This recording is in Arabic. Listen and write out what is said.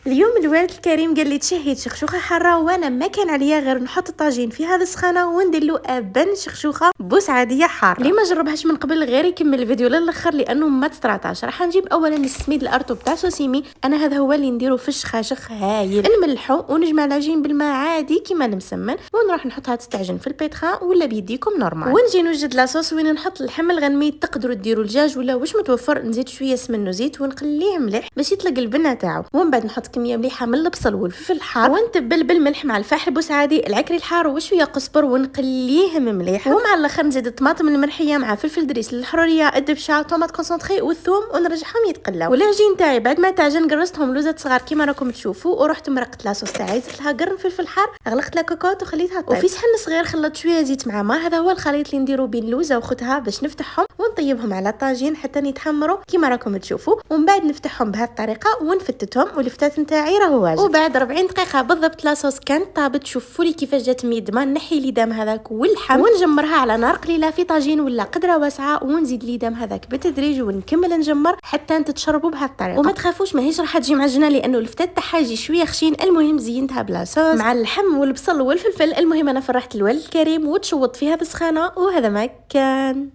اليوم الوالد الكريم قال لي تشهيت شخشوخه حاره، وانا ما كان عليا غير نحط الطاجين في هذا السخانه وندير له ابن شخشوخه بوس عاديه حاره. اللي ما جربهاش من قبل غير يكمل الفيديو للاخر لانه ما تستراتاش. راح نجيب اولا السميد الارطب تاع سوسيمي، انا هذا هو اللي نديرو في الشخاشخ هايل. نملحو ونجمع العجين بالماء عادي كيما المسمن، ونروح نحطها تستعجن في البيتخا ولا بيديكم نورمال. ونجي نوجد لاصوص وين نحط اللحم الغنمي، تقدروا ديروا الدجاج ولا واش متوفر. نزيد شويه سمن وزيت ونقليه مليح باش يطلق البنه تاعو، ومن بعد نحط كميه مليحه من البصل والفلفل الحار، ونتبل بالملح مع الفاح البوس عادي العكري الحار وشويه قزبر ونقليه مليح. ومع الاخر نزيد الطماطم المرحيه مع فلفل دريس للحروريه، الدبشه، طوماط كونسونطري والثوم، ونرجعهم يتقلاو. والعجين تاعي بعد ما تعجن قرصتهم لوزات صغار كيما راكم تشوفوا، ورحت مرقت لاصوص تاعي، زدت لها قرن فلفل حار، غلقت لها كوكوط وخليتها طيب. وفي صحن صغير خلطت شويه زيت مع ماء، هذا هو الخليط اللي نديرو بين اللوزه وختها باش نفتحهم ونطيبهم على الطاجين حتى يتحمروا كيما راكم تشوفوا. ومن بعد نفتحهم بهذه الطريقه ونفتتهم، والفتات نتاعي راهو واجد. وبعد 40 دقيقه بالضبط لاصوص كانت طابت. شوفوا لي كيفاش جات ميدمه، نحي لي دام هذاك واللحم ونجمرها على نار قليله في طاجين ولا قدره واسعه، ونزيد لي دام هذاك بالتدريج ونكمل نجمر حتى تتشربوا بهذه الطريقه. وما تخافوش ماهيش راح تجي معجنه لانه الفتات تاعها يجي شويه خشين. المهم زينتها بلا صوص مع اللحم والبصل والفلفل. المهم انا فرحت الوالد الكريم وتشوط في هذا السخانه، وهذا ما كان.